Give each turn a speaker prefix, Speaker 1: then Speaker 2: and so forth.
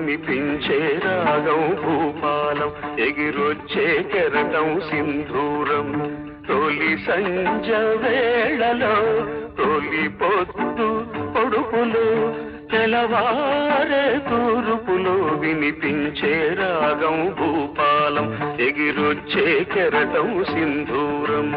Speaker 1: వినిపించే రాగం భూపాలం, ఎగిరొచ్చే కెరటం సింధూరం. తొలి సంజ వేళలో తొలి పొద్దు పొడుపులు, తెలవారే తూర్పులో వినిపించే రాగం భూపాలం, ఎగిరొచ్చే కెరటం సింధూరం.